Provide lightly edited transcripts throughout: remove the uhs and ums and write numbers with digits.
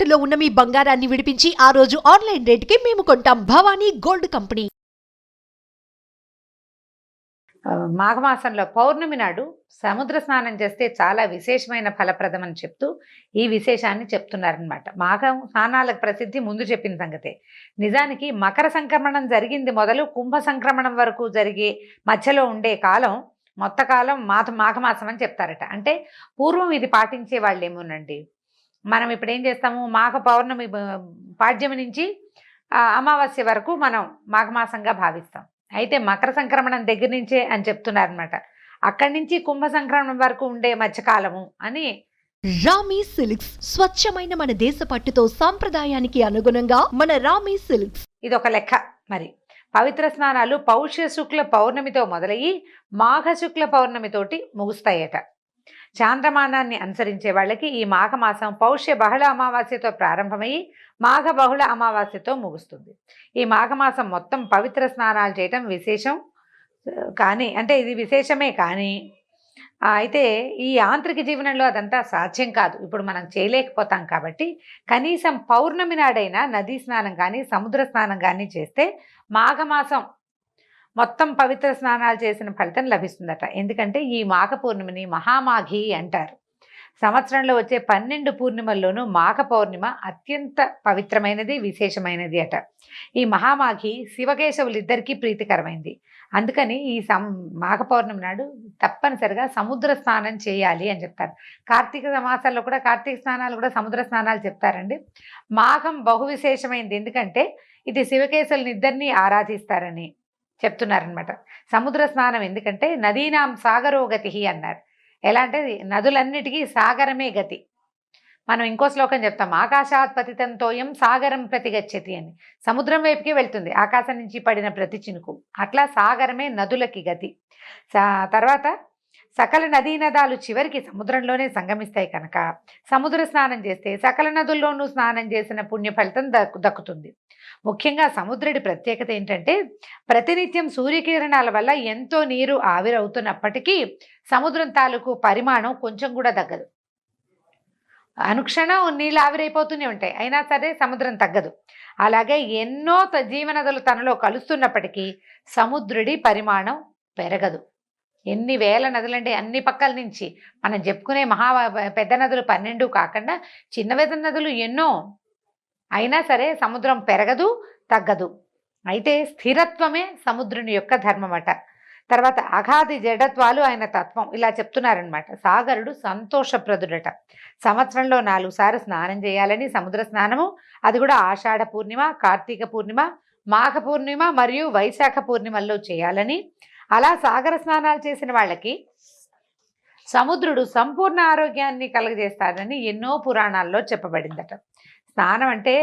తాకట్టులో ఉన్న మీ బంగారాన్ని విడిపించి ఆ రోజు ఆన్లైన్ రేటుకి మేము కొంటాం. Bhavani gold company. మాఘమాసంలో పౌర్ణమి నాడు సముద్ర స్నానం చేస్తే చాలా విశేషమైన ఫలప్రదం అని చెప్తూ ఈ విశేషాన్ని చెప్తున్నారనమాట. మాఘం స్నానాలకు ప్రసిద్ధి ముందు చెప్పిన సంగతే. నిజానికి మకర సంక్రమణం జరిగింది మొదలు కుంభ సంక్రమణం వరకు జరిగే మధ్యలో ఉండే కాలం కాలం మాఘమాసం అని చెప్తారట. అంటే పూర్వం ఇది పాటించే వాళ్ళేమోనండి. మనం ఇప్పుడు ఏం చేస్తాము, మాఘ పౌర్ణమి పాడ్యమి నుంచి అమావాస్య వరకు మనం మాఘమాసంగా భావిస్తాం. అయితే మకర సంక్రమణం దగ్గర నుంచే అని చెప్తున్నారనమాట. అక్కడి నుంచి కుంభ సంక్రమణం వరకు ఉండే మధ్యకాలము అని. రామీ సిల్క్స్ స్వచ్ఛమైన మన దేశ పట్టుతో సాంప్రదాయానికి అనుగుణంగా మన రామీ సిల్క్స్. ఇది ఒక లెక్క. మరి పవిత్ర స్నానాలు పౌష్య శుక్ల పౌర్ణమితో మొదలయ్యి మాఘ శుక్ల పౌర్ణమితోటి ముగుస్తాయట. చాంద్రమానాన్ని అనుసరించే వాళ్ళకి ఈ మాఘమాసం పౌష్య బహుళ అమావాస్యతో ప్రారంభమయ్యి మాఘ బహుళ అమావాస్యతో ముగుస్తుంది. ఈ మాఘమాసం మొత్తం పవిత్ర స్నానాలు చేయటం విశేషం. కానీ అంటే ఇది విశేషమే కానీ అయితే ఈ యాంత్రిక జీవనంలో అదంతా సాధ్యం కాదు. ఇప్పుడు మనం చేయలేకపోతాం కాబట్టి కనీసం పౌర్ణమి నాడైనా నదీ స్నానం కానీ సముద్ర స్నానం కానీ చేస్తే మాఘమాసం మొత్తం పవిత్ర స్నానాలు చేసిన ఫలితం లభిస్తుందట. ఎందుకంటే ఈ మాఘ పూర్ణిమని మహామాఘి అంటారు. సంవత్సరంలో వచ్చే 12 పూర్ణిమల్లోనూ మాఘ పౌర్ణిమ అత్యంత పవిత్రమైనది, విశేషమైనది అట. ఈ మహామాఘి శివకేశవులిద్దరికీ ప్రీతికరమైంది. అందుకని ఈ మాఘ పౌర్ణమి నాడు తప్పనిసరిగా సముద్ర స్నానం చేయాలి అని చెప్తారు. కార్తీక మాసాల్లో కూడా కార్తీక స్నానాలు కూడా సముద్ర స్నానాలు చెప్తారండి. మాఘం బహు విశేషమైంది, ఎందుకంటే ఇది శివకేశవులిద్దరినీ ఆరాధిస్తారని చెప్తున్నారనమాట. సముద్ర స్నానం ఎందుకంటే నదీనాం సాగరోగతి అన్నారు. ఎలా అంటే నదులన్నిటికీ సాగరమే గతి. మనం ఇంకో శ్లోకం చెప్తాం, ఆకాశాత్ పతితం తోయం సాగరం ప్రతిగచ్చతి అని. సముద్రం వైపుకి వెళ్తుంది ఆకాశం నుంచి పడిన ప్రతి చినుకు. అట్లా సాగరమే నదులకి గతి. తర్వాత సకల నదీ నదాలు చివరికి సముద్రంలోనే సంగమిస్తాయి కనుక సముద్ర స్నానం చేస్తే సకల నదుల్లోనూ స్నానం చేసిన పుణ్య ఫలితం దక్కుతుంది. ముఖ్యంగా సముద్రుడి ప్రత్యేకత ఏంటంటే ప్రతినిత్యం సూర్యకిరణాల వల్ల ఎంతో నీరు ఆవిరవుతున్నప్పటికీ సముద్రం తాలూకు పరిమాణం కొంచెం కూడా తగ్గదు. అనుక్షణం నీళ్ళు ఆవిరైపోతూనే ఉంటాయి, అయినా సరే సముద్రం తగ్గదు. అలాగే ఎన్నో జీవనదులు తనలో కలుస్తున్నప్పటికీ సముద్రుడి పరిమాణం పెరగదు. ఎన్ని వేల నదులంటే అన్ని పక్కల నుంచి మనం చెప్పుకునే పెద్ద నదులు 12 కాకుండా చిన్న పెద్ద నదులు ఎన్నో, అయినా సరే సముద్రం పెరగదు, తగ్గదు. అయితే స్థిరత్వమే సముద్రుని యొక్క ధర్మమట. తర్వాత అగాధి జడత్వాలు ఆయన తత్వం, ఇలా చెప్తున్నారనమాట. సాగరుడు సంతోషప్రదుడట. సంవత్సరంలో 4 సార్లు స్నానం చేయాలని, సముద్ర స్నానము అది కూడా ఆషాఢ పూర్ణిమ, కార్తీక పూర్ణిమ, మాఘ పూర్ణిమ మరియు వైశాఖ పూర్ణిమల్లో చేయాలని, అలా సాగర స్నానాలు చేసిన వాళ్ళకి సముద్రుడు సంపూర్ణ ఆరోగ్యాన్ని కలుగజేస్తాడని ఎన్నో పురాణాల్లో చెప్పబడిందట. స్నానం అంటే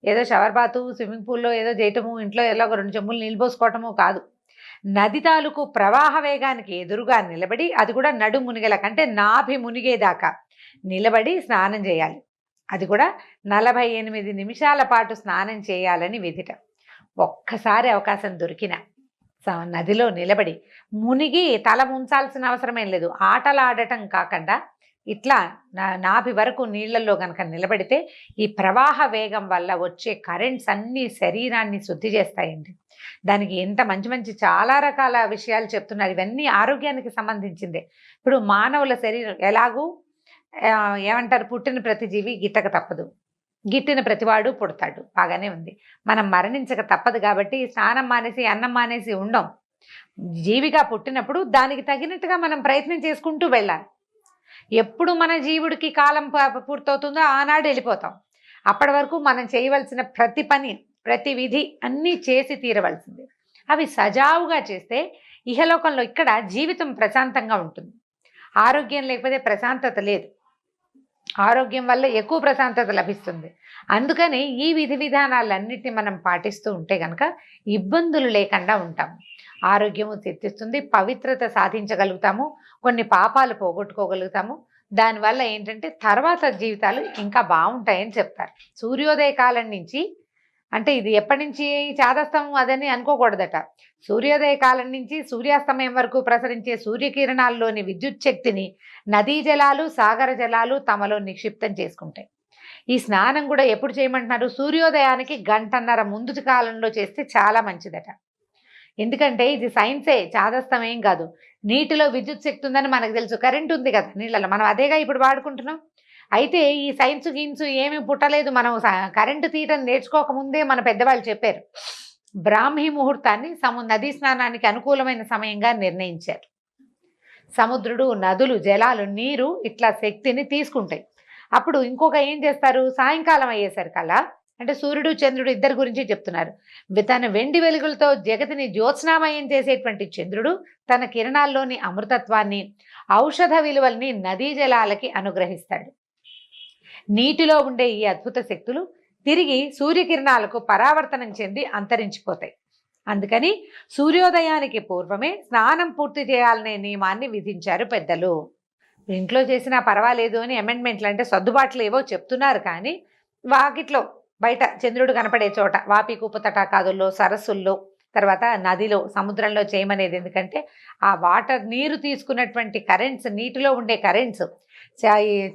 ఏదో షవర్ బాతు, స్విమ్మింగ్ పూల్లో ఏదో చేయటము, ఇంట్లో ఏదో 2 చెంబులు నీళ్ళు పోసుకోవటము కాదు. నది తాలూకు ప్రవాహ వేగానికి ఎదురుగా నిలబడి, అది కూడా నడు మునిగేల కంటే నాభి మునిగేదాకా నిలబడి స్నానం చేయాలి. అది కూడా 48 నిమిషాల పాటు స్నానం చేయాలని విధిట. ఒక్కసారి అవకాశం దొరికిన నదిలో నిలబడి మునిగి తల ముంచాల్సిన అవసరమేం లేదు. ఆటలాడటం కాకుండా ఇట్లా నాభి వరకు నీళ్లలో కనుక నిలబడితే ఈ ప్రవాహ వేగం వల్ల వచ్చే కరెంట్స్ అన్ని శరీరాన్ని శుద్ధి చేస్తాయండి. దానికి ఎంత మంచి మంచి చాలా రకాల విషయాలు చెప్తున్నారు. ఇవన్నీ ఆరోగ్యానికి సంబంధించిందే. ఇప్పుడు మానవుల శరీరం ఎలాగూ ఏమంటారు, పుట్టిన ప్రతి జీవి గిట్టక తప్పదు, గిట్టిన ప్రతివాడు పుడతాడు, బాగానే ఉంది. మనం మరణించక తప్పదు కాబట్టి స్నానం మానేసి అన్నం మానేసి ఉండం. జీవిగా పుట్టినప్పుడు దానికి తగినట్టుగా మనం ప్రయత్నం చేసుకుంటూ వెళ్ళాలి. ఎప్పుడు మన జీవుడికి కాలం పూర్తవుతుందో ఆనాడు వెళ్ళిపోతాం. అప్పటి వరకు మనం చేయవలసిన ప్రతి పని, ప్రతి విధి అన్నీ చేసి తీరవలసింది. అవి సజావుగా చేస్తే ఇహలోకంలో ఇక్కడ జీవితం ప్రశాంతంగా ఉంటుంది. ఆరోగ్యం లేకపోతే ప్రశాంతత లేదు. ఆరోగ్యం వల్ల ఎక్కువ ప్రశాంతత లభిస్తుంది. అందుకని ఈ విధి విధానాలన్నిటిని మనం పాటిస్తూ ఉంటే కనుక ఇబ్బందులు లేకుండా ఉంటాము. ఆరోగ్యము తెచ్చిస్తుంది, పవిత్రత సాధించగలుగుతాము, కొన్ని పాపాలు పోగొట్టుకోగలుగుతాము. దానివల్ల ఏంటంటే తర్వాత జీవితాలు ఇంకా బాగుంటాయని చెప్తారు. సూర్యోదయ కాలం నుంచి అంటే ఇది ఎప్పటి నుంచి చాదస్తం అదని అనుకోకూడదట. సూర్యోదయ కాలం నుంచి సూర్యాస్తమయం వరకు ప్రసరించే సూర్యకిరణాల్లోని విద్యుత్ శక్తిని నదీ జలాలు, సాగర జలాలు తమలో నిక్షిప్తం చేసుకుంటాయి. ఈ స్నానం కూడా ఎప్పుడు చేయమంటున్నారు? సూర్యోదయానికి గంటన్నర ముందు కాలంలో చేస్తే చాలా మంచిదట. ఎందుకంటే ఇది సైన్సే, చాదస్తం ఏం కాదు. నీటిలో విద్యుత్ శక్తి ఉందని మనకు తెలుసు, కరెంట్ ఉంది కదా నీళ్ళలో, మనం అదేగా ఇప్పుడు వాడుకుంటున్నాం. అయితే ఈ సైన్స్ గిన్స్ ఏమీ పుట్టలేదు, మనం కరెంటు తీయటం నేర్చుకోకముందే మన పెద్దవాళ్ళు చెప్పారు. బ్రాహ్మీ ముహూర్తాన్ని నదీ స్నానానికి అనుకూలమైన సమయంగా నిర్ణయించారు. సముద్రుడు, నదులు, జలాలు, నీరు ఇట్లా శక్తిని తీసుకుంటాయి. అప్పుడు ఇంకొక ఏం చేస్తారు, సాయంకాలం అయ్యేసరికల్లా, అంటే సూర్యుడు చంద్రుడు ఇద్దరి గురించి చెప్తున్నారు. తన వెండి వెలుగులతో జగతిని జ్యోత్స్నామయం చేసేటువంటి చంద్రుడు తన కిరణాల్లోని అమృతత్వాన్ని, ఔషధ విలువల్ని నదీ జలాలకి అనుగ్రహిస్తాడు. నీటిలో ఉండే ఈ అద్భుత శక్తులు తిరిగి సూర్యకిరణాలకు పరావర్తనం చెంది అంతరించిపోతాయి. అందుకని సూర్యోదయానికి పూర్వమే స్నానం పూర్తి చేయాలనే నియమాన్ని విధించారు పెద్దలు. ఇంట్లో చేసినా పర్వాలేదు అని అమెండ్మెంట్లు, అంటే సర్దుబాట్లు ఏవో చెప్తున్నారు. కానీ వాకిట్లో బయట చంద్రుడు కనపడే చోట, వాపి కూపు తటాకాదుల్లో, సరస్సుల్లో, తర్వాత నదిలో, సముద్రంలో చేయమనేది. ఎందుకంటే ఆ వాటర్, నీరు తీసుకున్నటువంటి కరెంట్స్, నీటిలో ఉండే కరెంట్స్,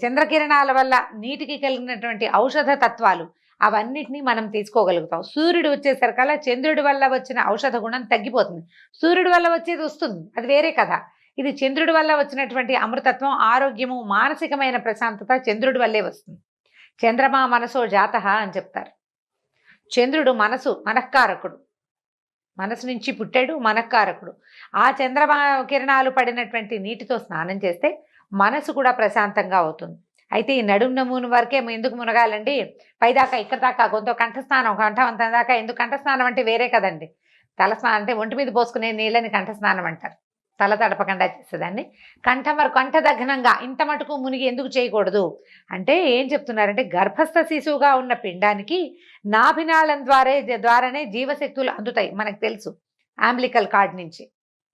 చంద్రకిరణాల వల్ల నీటికి కలిగినటువంటి ఔషధ తత్వాలు, అవన్నిటినీ మనం తీసుకోగలుగుతాం. సూర్యుడు వచ్చేసరికల్లా చంద్రుడి వల్ల వచ్చిన ఔషధ గుణం తగ్గిపోతుంది. సూర్యుడి వల్ల వచ్చేది వస్తుంది, అది వేరే కథ. ఇది చంద్రుడి వల్ల వచ్చినటువంటి అమృతత్వం, ఆరోగ్యము, మానసికమైన ప్రశాంతత చంద్రుడి వల్లే వస్తుంది. చంద్రమా మనసో జాతః అని చెప్తారు. చంద్రుడు మనఃకారకుడు, మనసు నుంచి పుట్టాడు, మనఃకారకుడు. ఆ చంద్రమా కిరణాలు పడినటువంటి నీటితో స్నానం చేస్తే మనసు కూడా ప్రశాంతంగా అవుతుంది. అయితే ఈ నడుము నమూను వరకే ఎందుకు మునగాలండి, పైదాకా ఇక్కడ దాకా కొంత కంఠస్నానం, కంఠవంతం దాకా ఎందుకు? కంఠస్నానం అంటే వేరే కదండి. తలస్నానం అంటే ఒంటి మీద పోసుకునే నీళ్ళని కంఠస్నానం అంటారు. తల తడపకుండా చేసేదాన్ని. కంఠం వరకు, కంఠదగ్నంగా ఇంత మటుకు మునిగి ఎందుకు చేయకూడదు అంటే ఏం చెప్తున్నారంటే, గర్భస్థ శిశువుగా ఉన్న పిండానికి నాభినాళం ద్వారానే జీవశక్తులు అందుతాయి. మనకు తెలుసు, అంబ్లికల్ కార్డ్ నుంచి,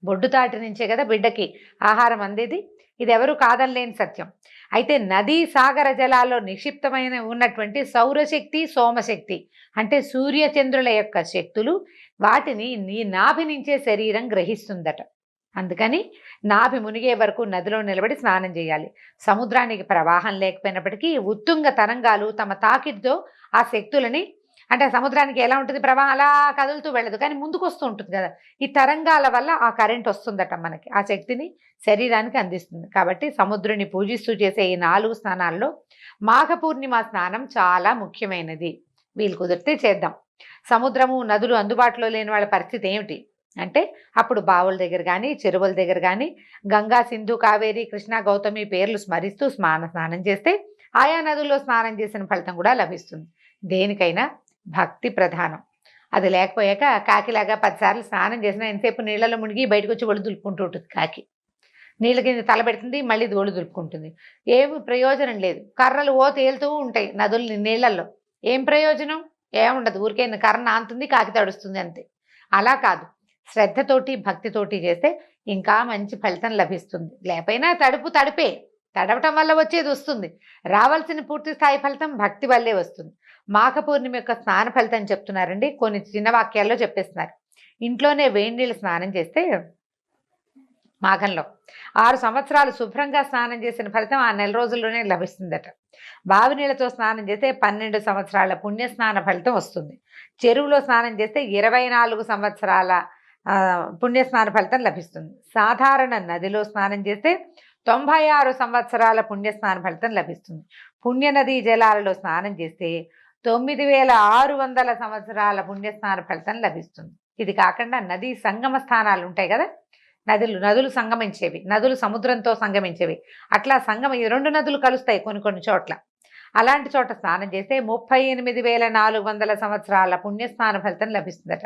బొడ్డుతాటి నుంచే కదా బిడ్డకి ఆహారం అందేది. ఇది ఎవరు కాదనలేని సత్యం. అయితే నదీ సాగర జలాల్లో నిక్షిప్తమైన ఉన్నటువంటి సౌరశక్తి, సోమశక్తి అంటే సూర్యచంద్రుల యొక్క శక్తులు, వాటిని నీ నాభి నుంచే శరీరం గ్రహిస్తుందట. అందుకని నాభి మునిగే వరకు నదిలో నిలబడి స్నానం చేయాలి. సముద్రానికి ప్రవాహం లేకపోయినప్పటికీ ఉత్తుంగ తరంగాలు తమ తాకిడితో ఆ శక్తులని, అంటే సముద్రానికి ఎలా ఉంటుంది, ప్రవాహం అలా కదులుతూ వెళ్ళదు, కానీ ముందుకు వస్తూ ఉంటుంది కదా, ఈ తరంగాల వల్ల ఆ కరెంట్ వస్తుందట మనకి, ఆ శక్తిని శరీరానికి అందిస్తుంది. కాబట్టి సముద్రుని పూజిస్తూ చేసే ఈ 4 స్నానాల్లో మాఘ పూర్ణిమ స్నానం చాలా ముఖ్యమైనది. వీలు కుదిరితే చేద్దాం. సముద్రము, నదులు అందుబాటులో లేని వాళ్ళ పరిస్థితి ఏమిటి అంటే, అప్పుడు బావుల దగ్గర కానీ, చెరువుల దగ్గర కానీ గంగా, సింధు, కావేరి, కృష్ణ, గౌతమి పేర్లు స్మరిస్తూ స్నానం చేస్తే ఆయా నదుల్లో స్నానం చేసిన ఫలితం కూడా లభిస్తుంది. దేనికైనా భక్తి ప్రధానం. అది లేకపోయాక కాకిలాగా 10 సార్లు స్నానం చేసినా ఎంతసేపు నీళ్ళలో మునిగి బయటకు వచ్చి ఒళ్ళు దులుపుకుంటూ ఉంటుంది. కాకి నీళ్ళ కింద తల పెడుతుంది, మళ్ళీ ఒళ్ళు దులుపుకుంటుంది. ఏమి ప్రయోజనం లేదు. కర్రలు తేలుతూ ఉంటాయి నదులు నీళ్ళల్లో, ఏం ప్రయోజనం? ఏముండదు, ఊరికే కర్ర నాంతుంది, కాకి తడుస్తుంది అంతే. అలా కాదు, శ్రద్ధతోటి భక్తితోటి చేస్తే ఇంకా మంచి ఫలితం లభిస్తుంది. లేకపోయినా తడిపే, తడవటం వల్ల వచ్చేది వస్తుంది. రావాల్సిన పూర్తి స్థాయి ఫలితం భక్తి వల్లే వస్తుంది. మాఘ పూర్ణిమ యొక్క స్నాన ఫలితం చెప్తున్నారండి, కొన్ని చిన్న వాక్యాల్లో చెప్పేస్తున్నారు. ఇంట్లోనే వేడి నీళ్ళు స్నానం చేస్తే మాఘంలో 6 సంవత్సరాలు శుభ్రంగా స్నానం చేసిన ఫలితం ఆ నెల రోజుల్లోనే లభిస్తుందట. బావి నీళ్ళతో స్నానం చేస్తే 12 సంవత్సరాల పుణ్యస్నాన ఫలితం వస్తుంది. చెరువులో స్నానం చేస్తే 24 సంవత్సరాల పుణ్యస్నాన ఫలితం లభిస్తుంది. సాధారణ నదిలో స్నానం చేస్తే 96 సంవత్సరాల పుణ్యస్నాన ఫలితం లభిస్తుంది. పుణ్య నదీ జలాలలో స్నానం చేస్తే 9600 సంవత్సరాల పుణ్యస్నాన ఫలితం లభిస్తుంది. ఇది కాకుండా నదీ సంగమ స్థానాలు ఉంటాయి కదా, నదులు సంగమించేవి, నదులు సముద్రంతో సంగమించేవి, అట్లా 2 నదులు కలుస్తాయి కొన్ని చోట్ల. అలాంటి చోట స్నానం చేస్తే 38,400 సంవత్సరాల పుణ్యస్నాన ఫలితం లభిస్తుందట.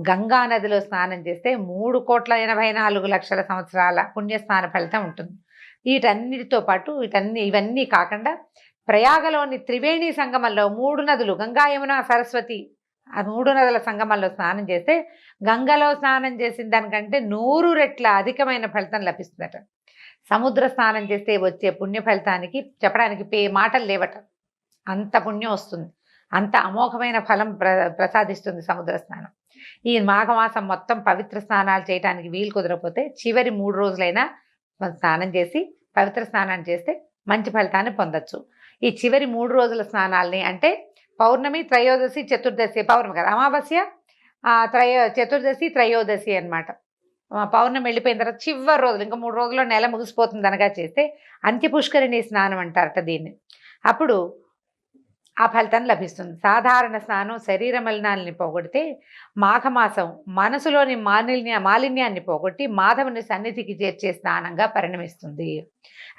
గంగా నదిలో స్నానం చేస్తే 3,84,00,000 సంవత్సరాల పుణ్యస్నాన ఫలితం ఉంటుంది. వీటన్నిటితో పాటు ఇవన్నీ కాకుండా ప్రయాగలోని త్రివేణి సంగమంలో 3 నదులు, గంగా, యమున, సరస్వతి, ఆ 3 నదుల సంగమంలో స్నానం చేస్తే గంగలో స్నానం చేసిన దానికంటే 100 రెట్ల అధికమైన ఫలితం లభిస్తుందట. సముద్ర స్నానం చేస్తే వచ్చే పుణ్య ఫలితానికి చెప్పడానికి మాటలు లేవట. అంత పుణ్యం వస్తుంది, అంత అమోఘమైన ఫలం ప్రసాదిస్తుంది సముద్ర స్నానం. ఈ మాఘమాసం మొత్తం పవిత్ర స్నానాలు చేయడానికి వీలు కుదరకపోతే చివరి 3 రోజులైనా స్నానం చేసి పవిత్ర స్నానాన్ని చేస్తే మంచి ఫలితాన్ని పొందొచ్చు. ఈ చివరి 3 రోజుల స్నానాల్ని అంటే పౌర్ణమి, త్రయోదశి, చతుర్దశి, పౌర్ణమి కాదు అమావాస్య, చతుర్దశి, త్రయోదశి అన్నమాట. పౌర్ణమి వెళ్ళిపోయిన తర్వాత చివరి రోజులు ఇంకా 3 రోజుల్లో నెల ముగిసిపోతుంది అనగా చేస్తే అంత్య పుష్కరిణి స్నానం అంటారట దీన్ని. అప్పుడు ఆ ఫలితం లభిస్తుంది. సాధారణ స్నానం శరీర మలినాల్ని పోగొడితే మాఘమాసం మనసులోని మాలిన్యాన్ని పోగొట్టి మాధవుని సన్నిధికి చేర్చే స్నానంగా పరిణమిస్తుంది.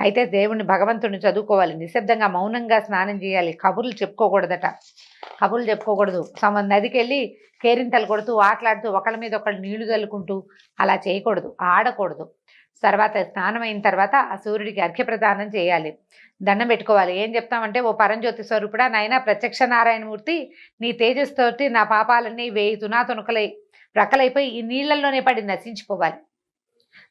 అయితే దేవుణ్ణి భగవంతుడిని చదువుకోవాలి, నిశ్శబ్దంగా మౌనంగా స్నానం చేయాలి, కబుర్లు చెప్పుకోకూడదట. కబుర్లు చెప్పుకోకూడదు. నదికి వెళ్ళి కేరింతలు కొడుతూ ఆటలాడుతూ ఒకళ్ళ మీద ఒకళ్ళు నీళ్లు చల్లుకుంటూ అలా చేయకూడదు, ఆడకూడదు. తర్వాత స్నానం అయిన తర్వాత ఆ సూర్యుడికి అర్ఘ్యప్రదానం చేయాలి, దండం పెట్టుకోవాలి. ఏం చెప్తామంటే, ఓ పరంజ్యోతి స్వరూపుడా నాయన ప్రత్యక్ష నారాయణమూర్తి, నీ తేజస్తోటి నా పాపాలన్నీ 1000 తునాతునకలై ప్రక్కలైపోయి ఈ నీళ్లలోనే పడి నశించిపోవాలి.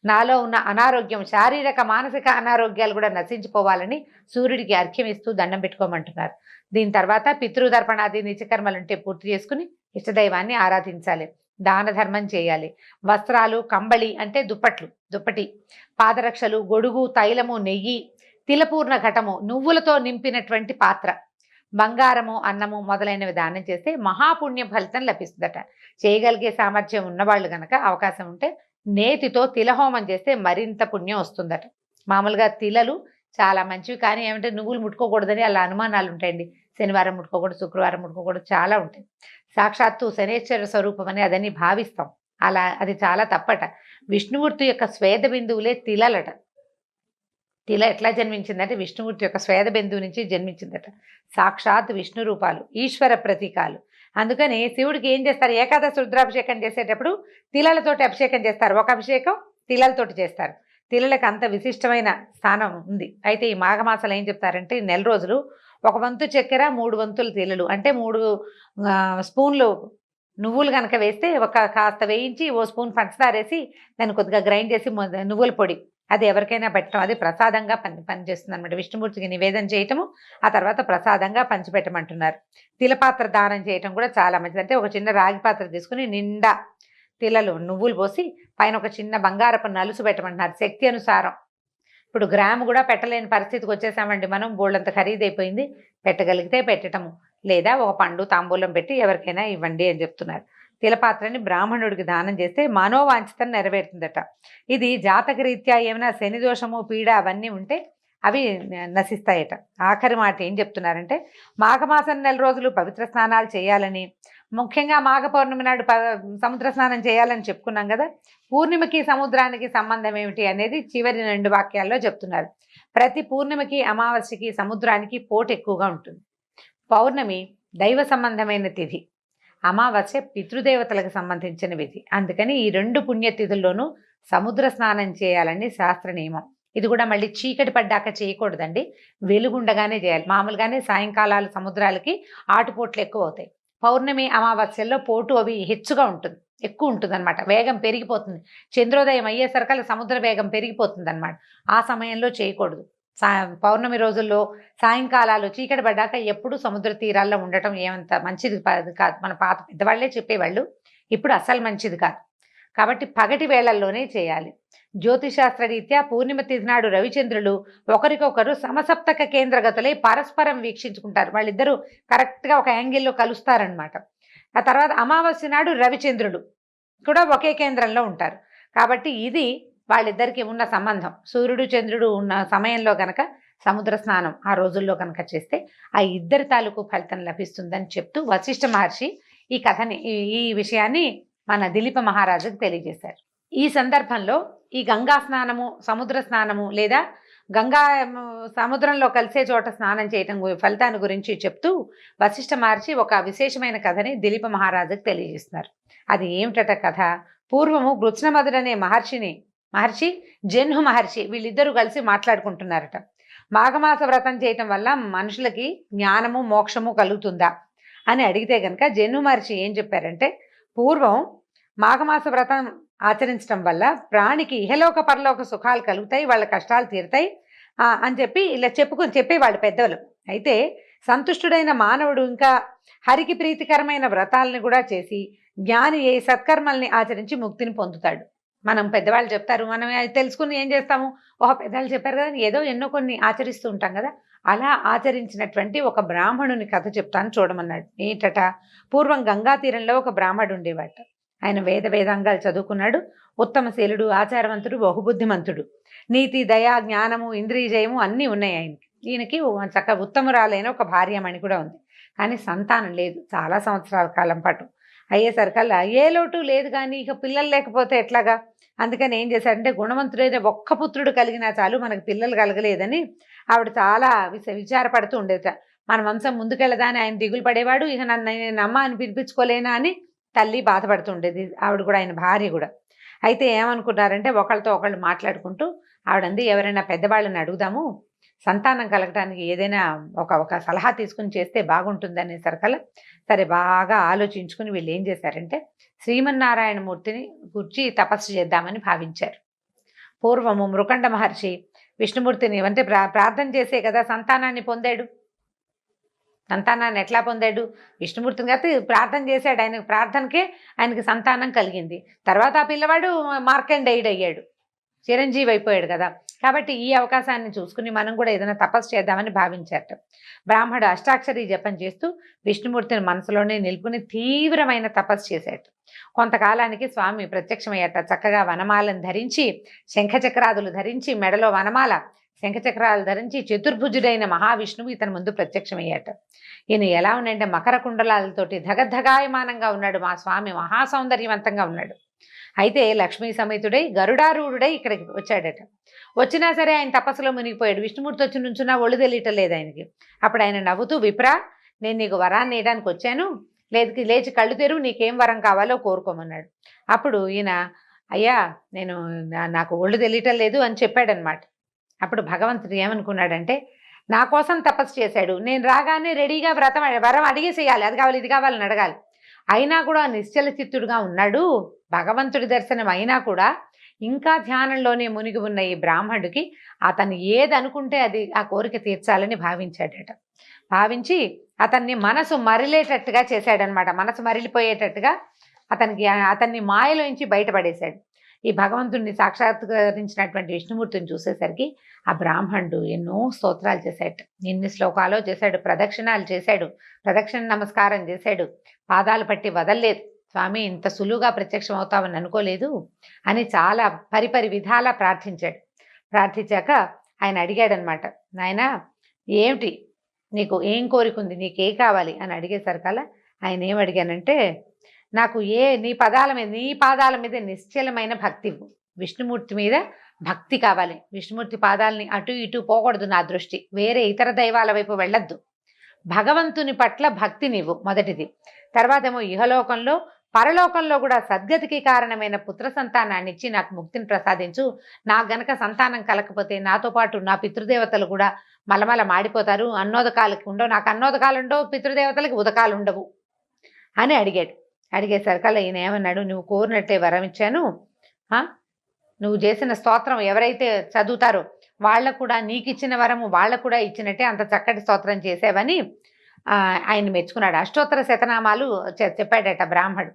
నాలో ఉన్న అనారోగ్యం, శారీరక మానసిక అనారోగ్యాలు కూడా నశించిపోవాలని సూర్యుడికి అర్ఘ్యం ఇస్తూ దండం పెట్టుకోమంటున్నారు. దీని తర్వాత పితృదర్పణాది నిత్యకర్మలుంటే పూర్తి చేసుకుని ఇష్టదైవాన్ని ఆరాధించాలి, దాన ధర్మం చేయాలి. వస్త్రాలు, కంబళి అంటే దుప్పటి, పాదరక్షలు, గొడుగు, తైలము, నెయ్యి, తిలపూర్ణ ఘటము, నువ్వులతో నింపినటువంటి పాత్ర, బంగారము, అన్నము మొదలైనవి దానం చేస్తే మహాపుణ్య ఫలితం లభిస్తుందట. చేయగలిగే సామర్థ్యం ఉన్నవాళ్ళు కనుక అవకాశం ఉంటే నేతితో తిలహోమం చేస్తే మరింత పుణ్యం వస్తుందట. మామూలుగా తిలలు చాలా మంచివి, కానీ ఏమంటే నువ్వులు ముట్టుకోకూడదని అలా అనుమానాలు ఉంటాయండి. శనివారం ముట్టుకోకూడదు, శుక్రవారం ముట్టుకోకూడదు, చాలా ఉంటాయి. సాక్షాత్తు శనేశ్వర స్వరూపం అని అదని భావిస్తాం, అలా అది చాలా తప్పట. విష్ణుమూర్తి యొక్క స్వేద బిందువులే తిలలట. తిల ఎట్లా జన్మించిందంటే విష్ణుమూర్తి యొక్క స్వేద బిందువు నుంచి జన్మించిందట. సాక్షాత్ విష్ణు రూపాలు, ఈశ్వర ప్రతీకాలు. అందుకని శివుడికి ఏం చేస్తారు, ఏకాదశి రుద్రాభిషేకం చేసేటప్పుడు తిలలతోటి అభిషేకం చేస్తారు. ఒక అభిషేకం తిలలతోటి చేస్తారు. తిలలకు అంత విశిష్టమైన స్థానం ఉంది. అయితే ఈ మాఘమాసాలు ఏం చెప్తారంటే, ఈ నెల రోజులు 1 వంతు చక్కెర, 3 వంతులు తిలలు అంటే 3 స్పూన్లు నువ్వులు కనుక వేస్తే కాస్త వేయించి ఓ స్పూన్ పంచదార వేసి దాన్ని కొద్దిగా గ్రైండ్ చేసి నువ్వుల పొడి అది ఎవరికైనా పెట్టడం, అది ప్రసాదంగా పనిచేస్తుంది అనమాట. విష్ణుమూర్తికి నివేదన చేయటము, ఆ తర్వాత ప్రసాదంగా పంచిపెట్టమంటున్నారు. తిలపాత్ర దానం చేయటం కూడా చాలా మంచిది. అంటే ఒక చిన్న రాగి పాత్ర తీసుకుని నిండా తిలలు, నువ్వులు పోసి పైన ఒక చిన్న బంగారపు నలుసు పెట్టమంటున్నారు శక్తి అనుసారం. ఇప్పుడు గ్రాము కూడా పెట్టలేని పరిస్థితికి వచ్చేసామండి మనం, బోళ్ళంత ఖరీదైపోయింది. పెట్టగలిగితే పెట్టటము, లేదా ఒక పండు తాంబూలం పెట్టి ఎవరికైనా ఇవ్వండి అని చెప్తున్నారు. తిలపాత్రని బ్రాహ్మణుడికి దానం చేస్తే మనోవాంఛితం నెరవేరుతుందట. ఇది జాతకరీత్యా ఏమైనా శని దోషము, పీడ అవన్నీ ఉంటే అవి నశిస్తాయట. ఆఖరి మాట ఏం చెప్తున్నారంటే, మాఘమాసం 4 రోజులు పవిత్ర స్నానాలు చేయాలని, ముఖ్యంగా మాఘ పౌర్ణమి నాడు సముద్ర స్నానం చేయాలని చెప్పుకున్నాం కదా. పూర్ణిమకి సముద్రానికి సంబంధం ఏమిటి అనేది చివరి 2 వాక్యాల్లో చెప్తున్నారు. ప్రతి పూర్ణిమకి, అమావాస్యకి సముద్రానికి పోటు ఎక్కువగా ఉంటుంది. పౌర్ణమి దైవ సంబంధమైన తిథి, అమావాస్య పితృదేవతలకు సంబంధించిన విధి. అందుకని ఈ 2 పుణ్యతిథుల్లోనూ సముద్ర స్నానం చేయాలని శాస్త్ర నియమం. ఇది కూడా మళ్ళీ చీకటి పడ్డాక చేయకూడదండి, వెలుగుండగానే చేయాలి. మామూలుగానే సాయంకాలాలు సముద్రాలకి ఆటుపోట్లు ఎక్కువ అవుతాయి. పౌర్ణమి, అమావాస్యల్లో పోటు అవి హెచ్చుగా ఉంటుంది, ఎక్కువ ఉంటుంది అనమాట. వేగం పెరిగిపోతుంది. చంద్రోదయం అయ్యేసరికల్లా సముద్ర వేగం పెరిగిపోతుంది అనమాట. ఆ సమయంలో చేయకూడదు. పౌర్ణమి రోజుల్లో సాయంకాలాలు చీకటి పడ్డాక ఎప్పుడు సముద్ర తీరాల్లో ఉండటం ఏమంత మంచిది కాదు. మన పాత పెద్దవాళ్లే చెప్పేవాళ్ళు, ఇప్పుడు అసలు మంచిది కాదు. కాబట్టి పగటి వేళల్లోనే చేయాలి. జ్యోతిశాస్త్ర రీత్యా పూర్ణిమ తిథి నాడు రవిచంద్రులు ఒకరికొకరు సమసప్తక కేంద్రగతులై పరస్పరం వీక్షించుకుంటారు. వాళ్ళిద్దరూ కరెక్ట్గా ఒక యాంగిల్లో కలుస్తారనమాట. ఆ తర్వాత అమావాస్య నాడు రవిచంద్రులు కూడా ఒకే కేంద్రంలో ఉంటారు. కాబట్టి ఇది వాళ్ళిద్దరికి ఉన్న సంబంధం. సూర్యుడు చంద్రుడు ఉన్న సమయంలో కనుక సముద్ర స్నానం ఆ రోజుల్లో కనుక చేస్తే ఆ ఇద్దరి తాలూకు ఫలితం లభిస్తుందని చెప్తూ వశిష్ఠ మహర్షి ఈ కథని, ఈ విషయాన్ని మన దిలీప మహారాజుకు తెలియజేశారు. ఈ సందర్భంలో ఈ గంగా స్నానము, సముద్ర స్నానము లేదా గంగా సముద్రంలో కలిసే చోట స్నానం చేయటం ఫలితాన్ని గురించి చెప్తూ వశిష్ఠ మహర్షి ఒక విశేషమైన కథని దిలీప మహారాజుకు తెలియజేస్తున్నారు. అది ఏమిటట కథ? పూర్వము గృత్స్నమధుడు అనే మహర్షి జన్హు మహర్షి వీళ్ళిద్దరూ కలిసి మాట్లాడుకుంటున్నారట. మాఘమాస వ్రతం చేయటం వల్ల మనుషులకి జ్ఞానము, మోక్షము కలుగుతుందా అని అడిగితే కనుక జన్హు మహర్షి ఏం చెప్పారంటే, పూర్వం మాఘమాస వ్రతం ఆచరించడం వల్ల ప్రాణికి ఇహలోక పరలోక సుఖాలు కలుగుతాయి, వాళ్ళ కష్టాలు తీరుతాయి అని చెప్పి ఇలా చెప్పేవాళ్ళు పెద్దలు. అయితే సంతుష్టుడైన మానవుడు ఇంకా హరికి ప్రీతికరమైన వ్రతాలను కూడా చేసి జ్ఞాని ఏ సత్కర్మల్ని ఆచరించి ముక్తిని పొందుతాడు. మనం పెద్దవాళ్ళు చెప్తారు, మనం తెలుసుకుని ఏం చేస్తాము, పెద్దవాళ్ళు చెప్పారు కదా, ఏదో ఎన్నో కొన్ని ఆచరిస్తూ ఉంటాం కదా. అలా ఆచరించినటువంటి ఒక బ్రాహ్మణుని కథ చెప్తాను చూడమన్నాడు. ఏంటట, పూర్వం గంగా తీరంలో ఒక బ్రాహ్మడు ఉండేవాట. ఆయన వేదాంగాలు చదువుకున్నాడు, ఉత్తమశీలుడు, ఆచారవంతుడు, బహుబుద్ధిమంతుడు, నీతి, దయ, జ్ఞానము, ఇంద్రియ జయము అన్నీ ఉన్నాయి ఆయనకి. ఈయనకి చక్కగా ఉత్తమురాలైన ఒక భార్యమణి కూడా ఉంది. కానీ సంతానం లేదు చాలా సంవత్సరాల కాలం పాటు. అయ్యేసరికల్లా ఏ లోటు లేదు, కానీ ఇక పిల్లలు లేకపోతే ఎట్లాగా, అందుకని ఏం చేశాడంటే, గుణవంతుడైన ఒక్క పుత్రుడు కలిగినా చాలు, మనకు పిల్లలు కలగలేదని ఆవిడ చాలా విచారపడుతూ ఉండేట. మన వంశం ముందుకెళ్ళదా అని ఆయన దిగులు పడేవాడు. ఇక నేను అమ్మ అని పిలిపించుకోలేనా అని తల్లి బాధపడుతుండేది, ఆవిడ కూడా, ఆయన భార్య కూడా. అయితే ఏమనుకున్నారంటే, ఒకళ్ళతో ఒకళ్ళు మాట్లాడుకుంటూ ఆవిడంది, ఎవరైనా పెద్దవాళ్ళని అడుగుదాము, సంతానం కలగటానికి ఏదైనా ఒక సలహా తీసుకుని చేస్తే బాగుంటుంది అనేసరికల్లా, సరే బాగా ఆలోచించుకుని వీళ్ళు ఏం చేశారంటే, శ్రీమన్నారాయణమూర్తిని గురించి తపస్సు చేద్దామని భావించారు. పూర్వము మృకండ మహర్షి విష్ణుమూర్తిని అంటే ప్రార్థన చేసే కదా సంతానాన్ని పొందాడు. సంతానాన్ని ఎట్లా పొందాడు? విష్ణుమూర్తిని కాబట్టి ప్రార్థన చేశాడు, ఆయనకు ప్రార్థనకే ఆయనకి సంతానం కలిగింది. తర్వాత ఆ పిల్లవాడు మార్కండేయుడు అయ్యాడు, చిరంజీవి అయిపోయాడు కదా. కాబట్టి ఈ అవకాశాన్ని చూసుకుని మనం కూడా ఏదైనా తపస్సు చేద్దామని భావించారట. బ్రాహ్మడు అష్టాక్షరి జపం చేస్తూ విష్ణుమూర్తిని మనసులోనే నిలుపుకుని తీవ్రమైన తపస్సు చేశాడు. కొంతకాలానికి స్వామి ప్రత్యక్షమయ్యాట. చక్కగా వనమాలను ధరించి, శంఖచక్రాదులు ధరించి, మెడలో వనమాల, శంఖచక్రాలు ధరించి చతుర్భుజుడైన మహావిష్ణువు ఇతని ముందు ప్రత్యక్షమయ్యాట. ఈయన ఎలా ఉన్నాడంటే, మకర కుండలాలతోటి ధగధగాయమానంగా ఉన్నాడు. మా స్వామి మహాసౌందర్యవంతంగా ఉన్నాడు. అయితే లక్ష్మీ సమేతుడై గరుడారూఢుడై ఇక్కడికి వచ్చాడట. వచ్చినా సరే ఆయన తపస్సులో మునిగిపోయాడు. విష్ణుమూర్తి వచ్చి నుంచున్నా ఒళ్ళు తెలియటం లేదు ఆయనకి. అప్పుడు ఆయన నవ్వుతూ, విప్రా, నేను నీకు వరాన్ని వేయడానికి వచ్చాను, లేచి కళ్ళు తెరువు, నీకేం వరం కావాలో కోరుకోమన్నాడు. అప్పుడు ఈయన, అయ్యా నాకు ఒళ్ళు తెలియటం లేదు అని చెప్పాడనమాట. అప్పుడు భగవంతుడు ఏమనుకున్నాడంటే, నా కోసం తపస్సు చేశాడు, నేను రాగానే రెడీగా వరం అడిగేసేయాలి, అది కావాలి ఇది కావాలని అడగాలి. అయినా కూడా నిశ్చల చిత్తుడుగా ఉన్నాడు. భగవంతుడి దర్శనం అయినా కూడా ఇంకా ధ్యానంలోనే మునిగి ఉన్న ఈ బ్రాహ్మణుడికి అతను ఏది అనుకుంటే అది ఆ కోరిక తీర్చాలని భావించాడట. భావించి అతన్ని మనసు మరిలేటట్టుగా చేశాడనమాట. మనసు మరిలిపోయేటట్టుగా అతన్ని మాయలోంచి బయటపడేశాడు. ఈ భగవంతుడిని సాక్షాత్కరించినటువంటి విష్ణుమూర్తిని చూసేసరికి ఆ బ్రాహ్మణుడు ఎన్నో స్తోత్రాలు చేశాడు, ఎన్ని శ్లోకాలో చేశాడు, ప్రదక్షిణాలు చేశాడు, ప్రదక్షిణ నమస్కారం చేశాడు, పాదాలు పట్టి వదల్లేదు. స్వామి, ఇంత సులువుగా ప్రత్యక్షం అవుతావని అనుకోలేదు అని చాలా పరిపరి విధాలా ప్రార్థించాడు. ప్రార్థించాక ఆయన అడిగాడనమాట, నాయనా ఏమిటి నీకు, ఏం కోరికుంది, నీకే కావాలి అని అడిగేసరికల్లా ఆయన ఏం అడిగానంటే, నాకు నీ పాదాల మీద నిశ్చలమైన భక్తి, విష్ణుమూర్తి మీద భక్తి కావాలి. విష్ణుమూర్తి పాదాలని అటు ఇటు పోకూడదు నా దృష్టి, వేరే ఇతర దైవాల వైపు వెళ్ళొద్దు. భగవంతుని పట్ల భక్తి నీవు మొదటిది. తర్వాత ఏమో ఇహలోకంలో పరలోకంలో కూడా సద్గతికి కారణమైన పుత్ర సంతానాన్ని ఇచ్చి నాకు ముక్తిని ప్రసాదించు. నాకు గనక సంతానం కలకపోతే నాతో పాటు నా పితృదేవతలు కూడా మలమల మాడిపోతారు, అన్నోదకాలకి ఉండవు, నాకు అన్నోదకాలు ఉండవు, పితృదేవతలకి ఉదకాలు ఉండవు అని అడిగాడు. అడిగేసరికల్లా ఈయన ఏమన్నాడు, నువ్వు కోరినట్టే వరం ఇచ్చాను, నువ్వు చేసిన స్తోత్రం ఎవరైతే చదువుతారో వాళ్ళకు కూడా నీకు ఇచ్చిన వరము వాళ్ళకు కూడా ఇచ్చినట్టే అంత చక్కటి స్తోత్రం చేసావని ఆయన మెచ్చుకున్నాడు. అష్టోత్తర శతనామాలు చెప్పాడట బ్రాహ్మడు.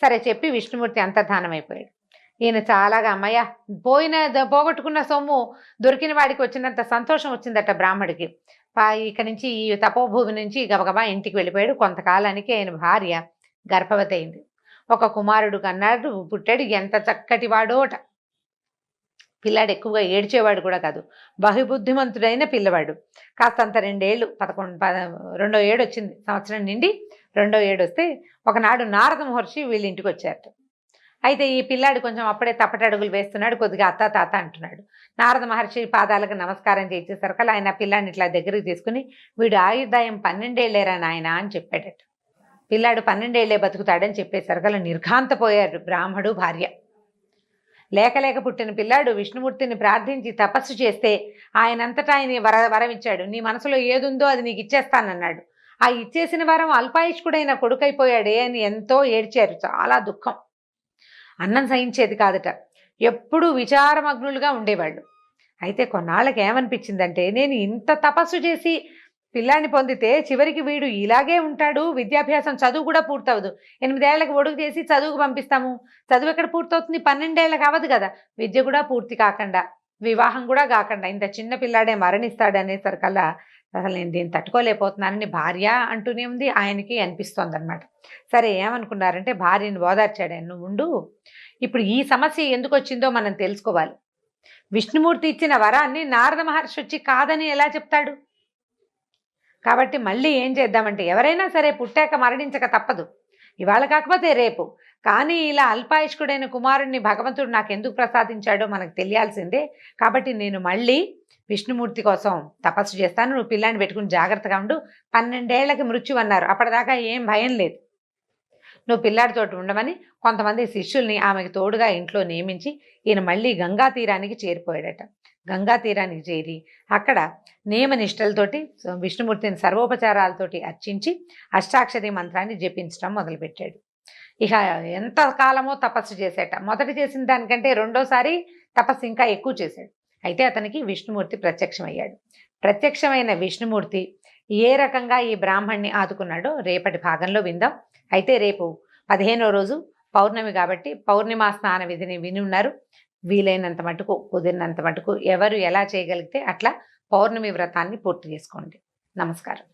సరే చెప్పి విష్ణుమూర్తి అంతర్ధానమైపోయాడు. ఈయన చాలాగా, అమ్మయ్య పోగొట్టుకున్న సొమ్ము దొరికిన వాడికి వచ్చినంత సంతోషం వచ్చిందట బ్రాహ్మడికి. ఇక నుంచి ఈ తపోభూమి నుంచి గబగబా ఇంటికి వెళ్ళిపోయాడు. కొంతకాలానికి ఆయన భార్య గర్భవతి అయింది. ఒక కుమారుడు కన్నాడు, పుట్టాడు. ఎంత చక్కటి వాడోట. పిల్లాడు ఎక్కువగా ఏడ్చేవాడు కూడా కాదు, బహుబుద్ధిమంతుడైన పిల్లవాడు. కాస్తంత 2 ఏళ్ళు 2వ ఏడు వచ్చింది, సంవత్సరం నిండి 2వ ఏడు వస్తే ఒకనాడు నారద మహర్షి వీళ్ళ ఇంటికి వచ్చారట. అయితే ఈ పిల్లాడు కొంచెం అప్పుడే తప్పటడుగులు వేస్తున్నాడు, కొద్దిగా అత్త తాత అంటున్నాడు. నారద మహర్షి పాదాలకు నమస్కారం చేసేసరికి ఆయన పిల్లాడిని ఇట్లా దగ్గరికి తీసుకుని, వీడు ఆయుర్దాయం 12 ఏళ్ళేరా నాయన అని చెప్పాడట. పిల్లాడు 12 ఏళ్ళే బతుకుతాడని చెప్పేసరికి నిర్ఘాంతపోయారు బ్రాహ్మడు భార్య. లేక పుట్టిన పిల్లాడు విష్ణుమూర్తిని ప్రార్థించి తపస్సు చేస్తే ఆయనంతటా ఆయన వరం ఇచ్చాడు. నీ మనసులో ఏదుందో అది నీకు ఇచ్చేస్తానన్నాడు. ఆ ఇచ్చేసిన వరం అల్పాయుష్కుడైన కొడుకైపోయాడే అని ఎంతో ఏడ్చారు. చాలా దుఃఖం. అన్నం సహించేది కాదట. ఎప్పుడూ విచారమగ్నులుగా ఉండేవాళ్ళు. అయితే కొన్నాళ్ళకి ఏమనిపించిందంటే, నేను ఇంత తపస్సు చేసి పిల్లాన్ని పొందితే చివరికి వీడు ఇలాగే ఉంటాడు, విద్యాభ్యాసం చదువు కూడా పూర్తవదు. 8 ఏళ్లకు ఒడుగు చేసి చదువుకు పంపిస్తాము, చదువు ఎక్కడ పూర్తవుతుంది, 12 ఏళ్ళకి అవ్వదు కదా, విద్య కూడా పూర్తి కాకుండా వివాహం కూడా కాకుండా ఇంత చిన్న పిల్లాడే మరణిస్తాడనేసరికల్లా అసలు నేను దీన్ని తట్టుకోలేకపోతున్నానని భార్య అంటూనే ఉంది, ఆయనకి అనిపిస్తోంది అనమాట. సరే ఏమనుకున్నారంటే భార్యని ఓదార్చాడు ఆయన, నువ్వు ఉండు, ఇప్పుడు ఈ సమస్య ఎందుకు వచ్చిందో మనం తెలుసుకోవాలి. విష్ణుమూర్తి ఇచ్చిన వరాన్ని నారద మహర్షి వచ్చి కాదని ఎలా చెప్తాడు? కాబట్టి మళ్ళీ ఏం చేద్దామంటే, ఎవరైనా సరే పుట్టాక మరణించక తప్పదు, ఇవాళ కాకపోతే రేపు. కానీ ఇలా అల్పాయుష్కుడైన కుమారుణ్ణి భగవంతుడు నాకు ఎందుకు ప్రసాదించాడో మనకు తెలియాల్సిందే. కాబట్టి నేను మళ్ళీ విష్ణుమూర్తి కోసం తపస్సు చేస్తాను, నువ్వు పిల్లాన్ని పెట్టుకుని జాగ్రత్తగా ఉండు. 12 ఏళ్లకి మృత్యు అన్నారు, అప్పటిదాకా ఏం భయం లేదు, నువ్వు పిల్లాడితోటి ఉండమని కొంతమంది శిష్యుల్ని ఆమెకు తోడుగా ఇంట్లో నియమించి ఈయన మళ్ళీ గంగా తీరానికి చేరిపోయాడట. గంగా తీరానికి చేరి అక్కడ నియమనిష్టలతోటి విష్ణుమూర్తిని సర్వోపచారాలతోటి అర్చించి అష్టాక్షరి మంత్రాన్ని జపించడం మొదలుపెట్టాడు. ఇక ఎంత కాలమో తపస్సు చేసేట. మొదట చేసిన దానికంటే రెండోసారి తపస్సు ఇంకా ఎక్కువ చేశాడు. అయితే అతనికి విష్ణుమూర్తి ప్రత్యక్షమయ్యాడు. ప్రత్యక్షమైన విష్ణుమూర్తి ఏ రకంగా ఈ బ్రాహ్మణ్ణి ఆదుకున్నాడో రేపటి భాగంలో విందాం. అయితే రేపు 15వ రోజు పౌర్ణమి కాబట్టి పౌర్ణిమా స్నాన విధిని విని ఉన్నారు. వీలైనంత మటుకు, కుదిరినంత మటుకు ఎవరు ఎలా చేయగలిగితే అట్లా పౌర్ణమి వ్రతాన్ని పూర్తి చేసుకోండి. నమస్కారం.